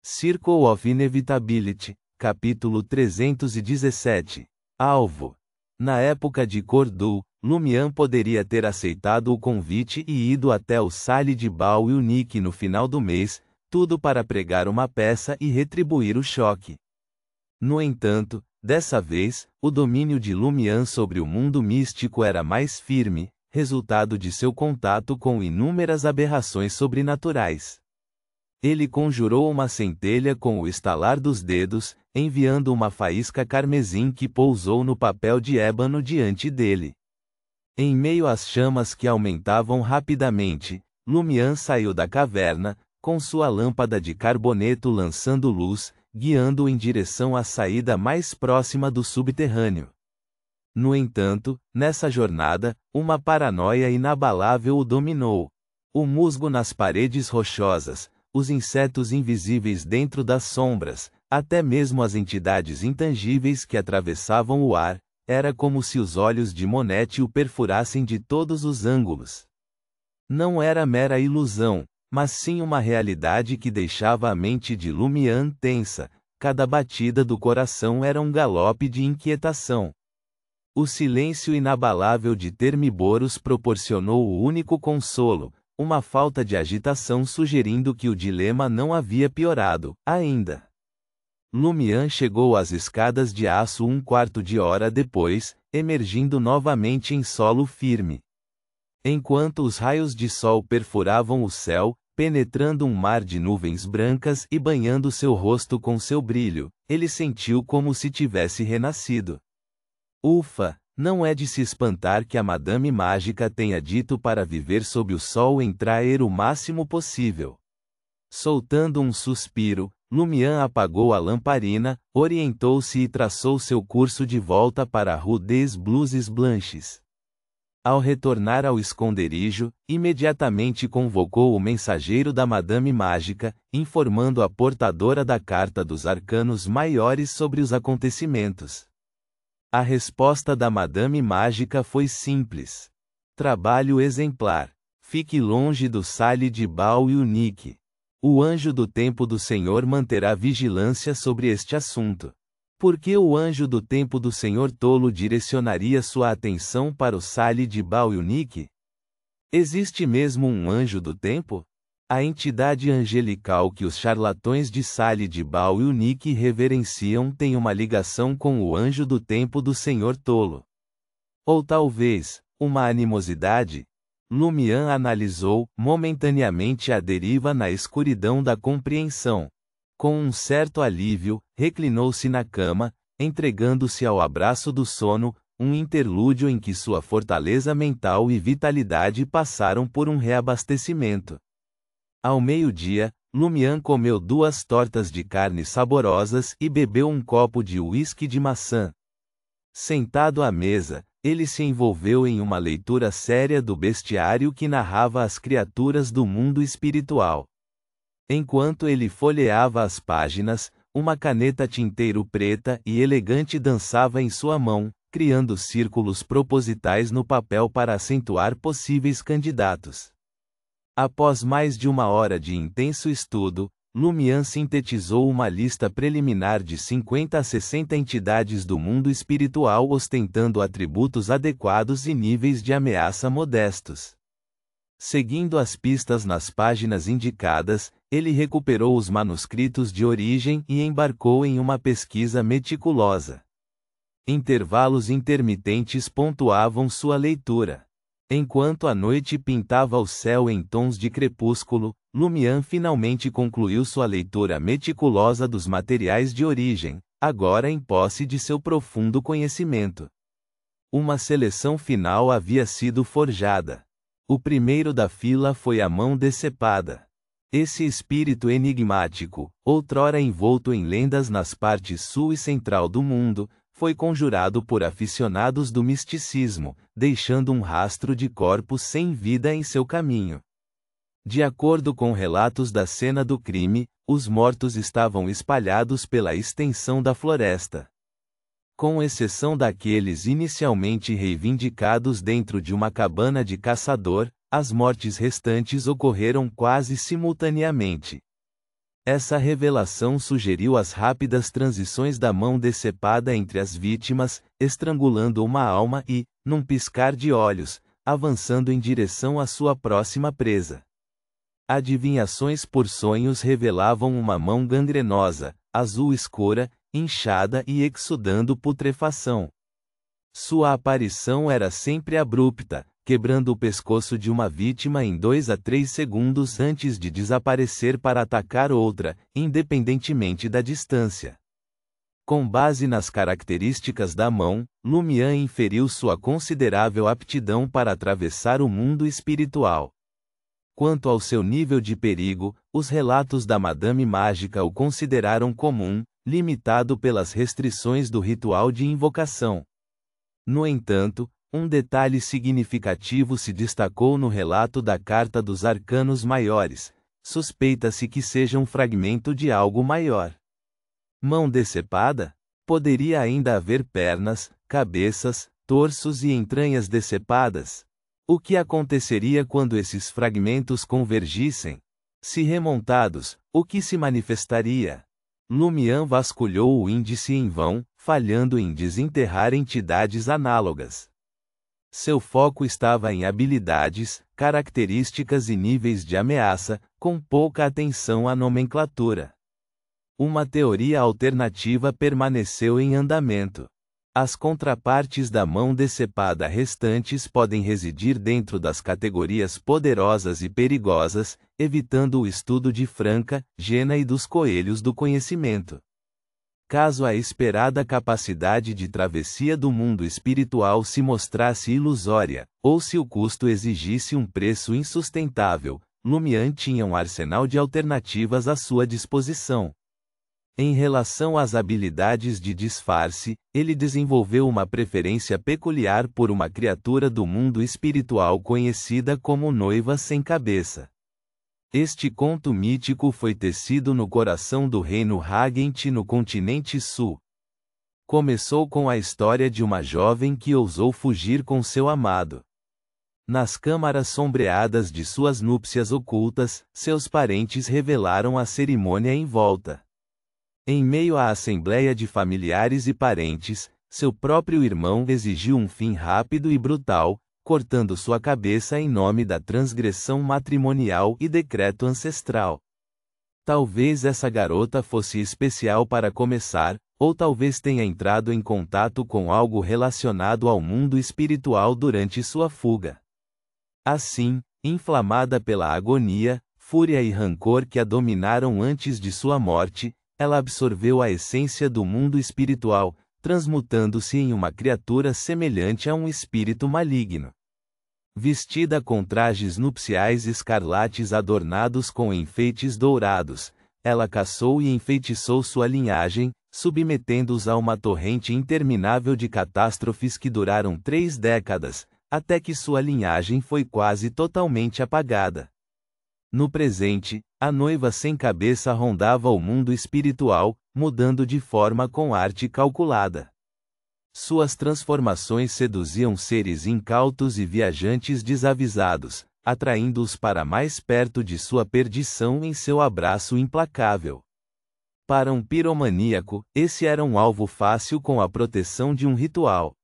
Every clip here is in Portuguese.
Circle of Inevitability, capítulo 317. Alvo. Na época de Cordu, Lumian poderia ter aceitado o convite e ido até o Salle de Bal-Unique no final do mês, tudo para pregar uma peça e retribuir o choque. No entanto, dessa vez, o domínio de Lumian sobre o mundo místico era mais firme, resultado de seu contato com inúmeras aberrações sobrenaturais. Ele conjurou uma centelha com o estalar dos dedos, enviando uma faísca carmesim que pousou no papel de ébano diante dele. Em meio às chamas que aumentavam rapidamente, Lumian saiu da caverna, com sua lâmpada de carboneto lançando luz, guiando-o em direção à saída mais próxima do subterrâneo. No entanto, nessa jornada, uma paranoia inabalável o dominou. O musgo nas paredes rochosas, os insetos invisíveis dentro das sombras, até mesmo as entidades intangíveis que atravessavam o ar, era como se os olhos de Monette o perfurassem de todos os ângulos. Não era mera ilusão, mas sim uma realidade que deixava a mente de Lumian tensa, cada batida do coração era um galope de inquietação. O silêncio inabalável de Termiboros proporcionou o único consolo, uma falta de agitação sugerindo que o dilema não havia piorado, ainda. Lumian chegou às escadas de aço um quarto de hora depois, emergindo novamente em solo firme. Enquanto os raios de sol perfuravam o céu, penetrando um mar de nuvens brancas e banhando seu rosto com seu brilho, ele sentiu como se tivesse renascido. Ufa! Não é de se espantar que a Madame Mágica tenha dito para viver sob o sol entrar o máximo possível. Soltando um suspiro, Lumian apagou a lamparina, orientou-se e traçou seu curso de volta para a Rue des Blouses Blanches. Ao retornar ao esconderijo, imediatamente convocou o mensageiro da Madame Mágica, informando a portadora da carta dos arcanos maiores sobre os acontecimentos. A resposta da Madame Mágica foi simples. Trabalho exemplar. Fique longe do Salle de Bal-Unique. O anjo do tempo do Senhor manterá vigilância sobre este assunto. Por que o anjo do tempo do Senhor tolo direcionaria sua atenção para o Salle de Bal-Unique? Existe mesmo um anjo do tempo? A entidade angelical que os charlatões de Salle de Bal-Unique reverenciam tem uma ligação com o anjo do tempo do Senhor tolo. Ou talvez, uma animosidade? Lumian analisou, momentaneamente a deriva na escuridão da compreensão. Com um certo alívio, reclinou-se na cama, entregando-se ao abraço do sono, um interlúdio em que sua fortaleza mental e vitalidade passaram por um reabastecimento. Ao meio-dia, Lumian comeu 2 tortas de carne saborosas e bebeu um copo de uísque de maçã. Sentado à mesa, ele se envolveu em uma leitura séria do bestiário que narrava as criaturas do mundo espiritual. Enquanto ele folheava as páginas, uma caneta tinteiro preta e elegante dançava em sua mão, criando círculos propositais no papel para acentuar possíveis candidatos. Após mais de 1 hora de intenso estudo, Lumian sintetizou uma lista preliminar de 50 a 60 entidades do mundo espiritual ostentando atributos adequados e níveis de ameaça modestos. Seguindo as pistas nas páginas indicadas, ele recuperou os manuscritos de origem e embarcou em uma pesquisa meticulosa. Intervalos intermitentes pontuavam sua leitura. Enquanto a noite pintava o céu em tons de crepúsculo, Lumian finalmente concluiu sua leitura meticulosa dos materiais de origem, agora em posse de seu profundo conhecimento. Uma seleção final havia sido forjada. O primeiro da fila foi a mão decepada. Esse espírito enigmático, outrora envolto em lendas nas partes sul e central do mundo, foi conjurado por aficionados do misticismo, deixando um rastro de corpos sem vida em seu caminho. De acordo com relatos da cena do crime, os mortos estavam espalhados pela extensão da floresta. Com exceção daqueles inicialmente reivindicados dentro de uma cabana de caçador, as mortes restantes ocorreram quase simultaneamente. Essa revelação sugeriu as rápidas transições da mão decepada entre as vítimas, estrangulando uma alma e, num piscar de olhos, avançando em direção à sua próxima presa. Adivinhações por sonhos revelavam uma mão gangrenosa, azul escura, inchada e exudando putrefação. Sua aparição era sempre abrupta, quebrando o pescoço de uma vítima em 2 a 3 segundos antes de desaparecer para atacar outra, independentemente da distância. Com base nas características da mão, Lumian inferiu sua considerável aptidão para atravessar o mundo espiritual. Quanto ao seu nível de perigo, os relatos da Madame Mágica o consideraram comum, limitado pelas restrições do ritual de invocação. No entanto, um detalhe significativo se destacou no relato da Carta dos Arcanos Maiores. Suspeita-se que seja um fragmento de algo maior. Mão decepada? Poderia ainda haver pernas, cabeças, torsos e entranhas decepadas? O que aconteceria quando esses fragmentos convergissem? Se remontados, o que se manifestaria? Lumian vasculhou o índice em vão, falhando em desenterrar entidades análogas. Seu foco estava em habilidades, características e níveis de ameaça, com pouca atenção à nomenclatura. Uma teoria alternativa permaneceu em andamento. As contrapartes da mão decepada restantes podem residir dentro das categorias poderosas e perigosas, evitando o estudo de Franca, Jena e dos coelhos do conhecimento. Caso a esperada capacidade de travessia do mundo espiritual se mostrasse ilusória, ou se o custo exigisse um preço insustentável, Lumian tinha um arsenal de alternativas à sua disposição. Em relação às habilidades de disfarce, ele desenvolveu uma preferência peculiar por uma criatura do mundo espiritual conhecida como Noiva Sem Cabeça. Este conto mítico foi tecido no coração do reino Hagent no continente sul. Começou com a história de uma jovem que ousou fugir com seu amado. Nas câmaras sombreadas de suas núpcias ocultas, seus parentes revelaram a cerimônia em volta. Em meio à assembleia de familiares e parentes, seu próprio irmão exigiu um fim rápido e brutal, cortando sua cabeça em nome da transgressão matrimonial e decreto ancestral. Talvez essa garota fosse especial para começar, ou talvez tenha entrado em contato com algo relacionado ao mundo espiritual durante sua fuga. Assim, inflamada pela agonia, fúria e rancor que a dominaram antes de sua morte, ela absorveu a essência do mundo espiritual, transmutando-se em uma criatura semelhante a um espírito maligno. Vestida com trajes nupciais escarlates adornados com enfeites dourados, ela caçou e enfeitiçou sua linhagem, submetendo-os a uma torrente interminável de catástrofes que duraram 3 décadas, até que sua linhagem foi quase totalmente apagada. No presente, a Noiva Sem Cabeça rondava o mundo espiritual, mudando de forma com arte calculada. Suas transformações seduziam seres incautos e viajantes desavisados, atraindo-os para mais perto de sua perdição em seu abraço implacável. Para um piromaníaco, esse era um alvo fácil com a proteção de um ritual.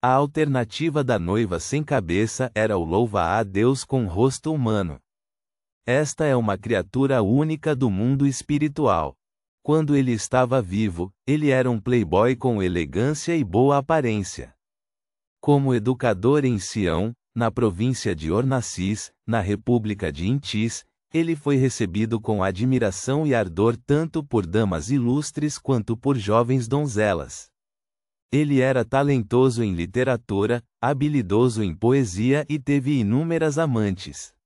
A alternativa da Noiva Sem Cabeça era o louva-a-Deus com rosto humano. Esta é uma criatura única do mundo espiritual. Quando ele estava vivo, ele era um playboy com elegância e boa aparência. Como educador em Sião, na província de Ornacis, na República de Intis, ele foi recebido com admiração e ardor tanto por damas ilustres quanto por jovens donzelas. Ele era talentoso em literatura, habilidoso em poesia e teve inúmeras amantes.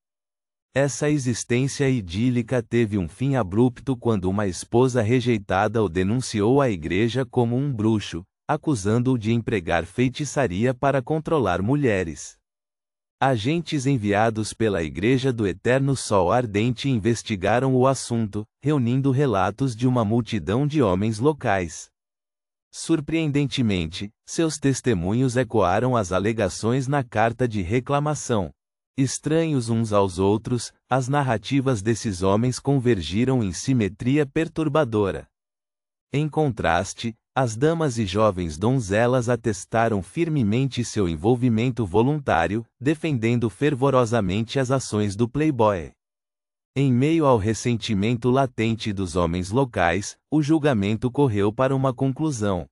Essa existência idílica teve um fim abrupto quando uma esposa rejeitada o denunciou à igreja como um bruxo, acusando-o de empregar feitiçaria para controlar mulheres. Agentes enviados pela Igreja do Eterno Sol Ardente investigaram o assunto, reunindo relatos de uma multidão de homens locais. Surpreendentemente, seus testemunhos ecoaram as alegações na carta de reclamação. Estranhos uns aos outros, as narrativas desses homens convergiram em simetria perturbadora. Em contraste, as damas e jovens donzelas atestaram firmemente seu envolvimento voluntário, defendendo fervorosamente as ações do playboy. Em meio ao ressentimento latente dos homens locais, o julgamento correu para uma conclusão.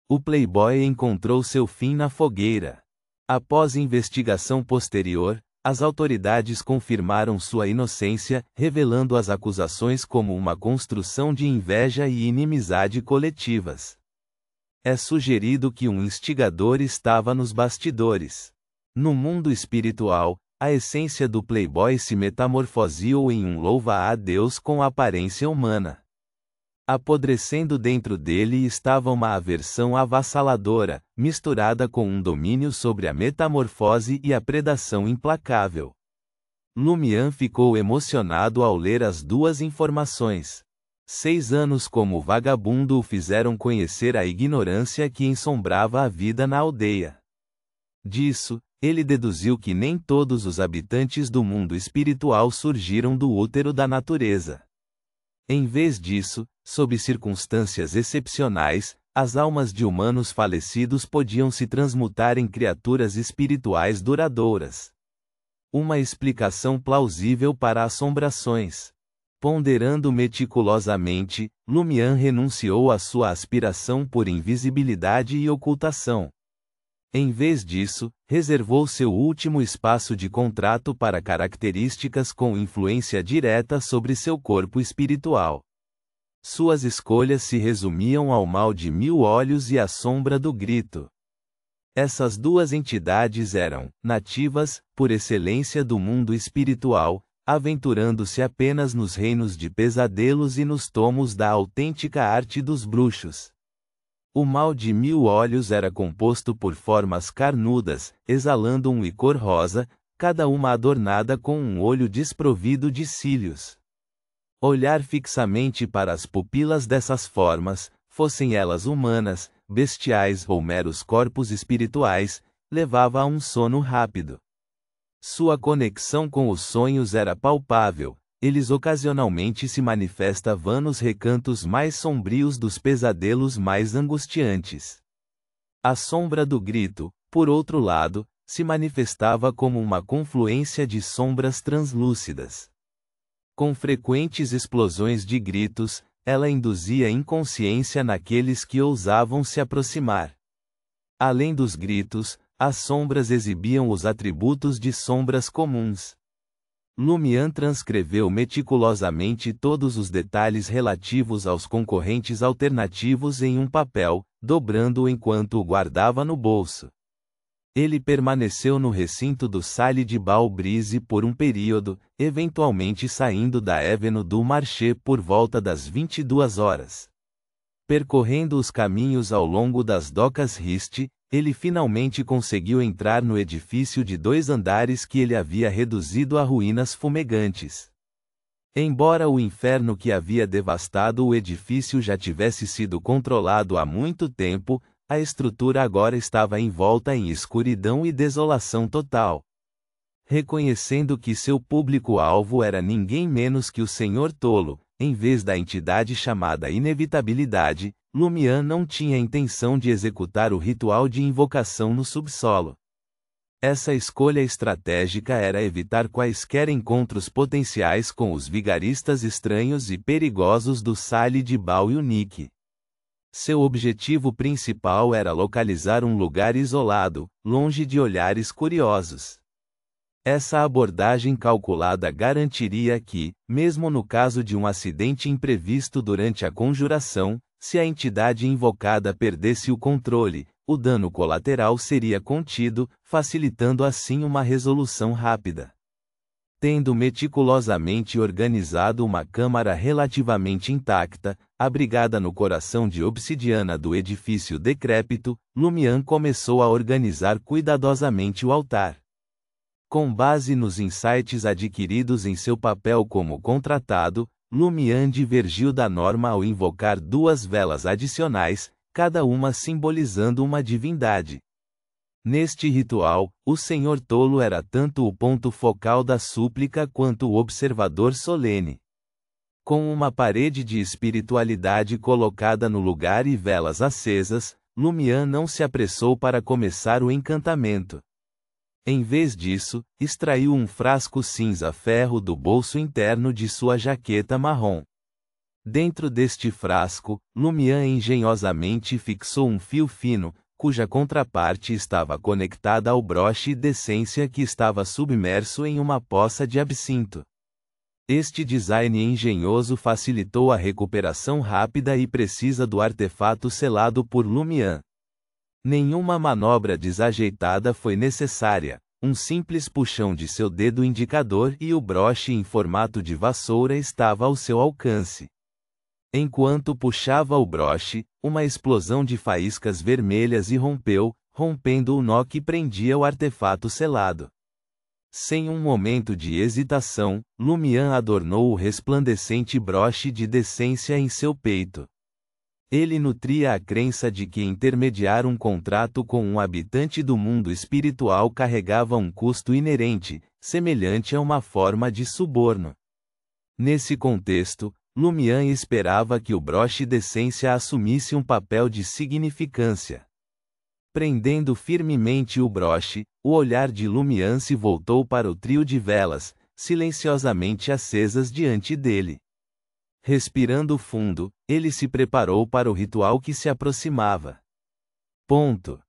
O playboy encontrou seu fim na fogueira. Após investigação posterior, as autoridades confirmaram sua inocência, revelando as acusações como uma construção de inveja e inimizade coletivas. É sugerido que um instigador estava nos bastidores. No mundo espiritual, a essência do playboy se metamorfoseou em um louva-a-Deus com aparência humana. Apodrecendo dentro dele estava uma aversão avassaladora, misturada com um domínio sobre a metamorfose e a predação implacável. Lumian ficou emocionado ao ler as duas informações. 6 anos como vagabundo o fizeram conhecer a ignorância que ensombrava a vida na aldeia. Disso, ele deduziu que nem todos os habitantes do mundo espiritual surgiram do útero da natureza. Em vez disso, sob circunstâncias excepcionais, as almas de humanos falecidos podiam se transmutar em criaturas espirituais duradouras. Uma explicação plausível para assombrações. Ponderando meticulosamente, Lumian renunciou à sua aspiração por invisibilidade e ocultação. Em vez disso, reservou seu último espaço de contrato para características com influência direta sobre seu corpo espiritual. Suas escolhas se resumiam ao mal de 1000 olhos e à sombra do grito. Essas duas entidades eram nativas, por excelência do mundo espiritual, aventurando-se apenas nos reinos de pesadelos e nos tomos da autêntica arte dos bruxos. O mal de 1000 olhos era composto por formas carnudas, exalando um licor rosa, cada uma adornada com um olho desprovido de cílios. Olhar fixamente para as pupilas dessas formas, fossem elas humanas, bestiais ou meros corpos espirituais, levava a um sono rápido. Sua conexão com os sonhos era palpável. Eles ocasionalmente se manifestavam nos recantos mais sombrios dos pesadelos mais angustiantes. A sombra do grito, por outro lado, se manifestava como uma confluência de sombras translúcidas. Com frequentes explosões de gritos, ela induzia inconsciência naqueles que ousavam se aproximar. Além dos gritos, as sombras exibiam os atributos de sombras comuns. Lumian transcreveu meticulosamente todos os detalhes relativos aos concorrentes alternativos em um papel, dobrando-o enquanto o guardava no bolso. Ele permaneceu no recinto do Salle de Bal-Brise por um período, eventualmente saindo da Avenue du Marché por volta das 22 horas. Percorrendo os caminhos ao longo das docas Rist, ele finalmente conseguiu entrar no edifício de 2 andares que ele havia reduzido a ruínas fumegantes. Embora o inferno que havia devastado o edifício já tivesse sido controlado há muito tempo, a estrutura agora estava envolta em escuridão e desolação total. Reconhecendo que seu público-alvo era ninguém menos que o Senhor Tolo, em vez da entidade chamada Inevitabilidade, Lumian não tinha intenção de executar o ritual de invocação no subsolo. Essa escolha estratégica era evitar quaisquer encontros potenciais com os vigaristas estranhos e perigosos do Salle de Bal-Unique. Seu objetivo principal era localizar um lugar isolado, longe de olhares curiosos. Essa abordagem calculada garantiria que, mesmo no caso de um acidente imprevisto durante a conjuração, se a entidade invocada perdesse o controle, o dano colateral seria contido, facilitando assim uma resolução rápida. Tendo meticulosamente organizado uma câmara relativamente intacta, abrigada no coração de obsidiana do edifício decrépito, Lumian começou a organizar cuidadosamente o altar. Com base nos insights adquiridos em seu papel como contratado, Lumian divergiu da norma ao invocar 2 velas adicionais, cada uma simbolizando uma divindade. Neste ritual, o Senhor Tolo era tanto o ponto focal da súplica quanto o observador solene. Com uma parede de espiritualidade colocada no lugar e velas acesas, Lumian não se apressou para começar o encantamento. Em vez disso, extraiu um frasco cinza-ferro do bolso interno de sua jaqueta marrom. Dentro deste frasco, Lumian engenhosamente fixou um fio fino, cuja contraparte estava conectada ao broche de essência que estava submerso em uma poça de absinto. Este design engenhoso facilitou a recuperação rápida e precisa do artefato selado por Lumian. Nenhuma manobra desajeitada foi necessária. Um simples puxão de seu dedo indicador e o broche em formato de vassoura estava ao seu alcance. Enquanto puxava o broche, uma explosão de faíscas vermelhas irrompeu, rompendo o nó que prendia o artefato selado. Sem um momento de hesitação, Lumian adornou o resplandecente broche de decência em seu peito. Ele nutria a crença de que intermediar um contrato com um habitante do mundo espiritual carregava um custo inerente, semelhante a uma forma de suborno. Nesse contexto, Lumian esperava que o broche de essência assumisse um papel de significância. Prendendo firmemente o broche, o olhar de Lumian se voltou para o trio de velas, silenciosamente acesas diante dele. Respirando fundo, ele se preparou para o ritual que se aproximava. Ponto.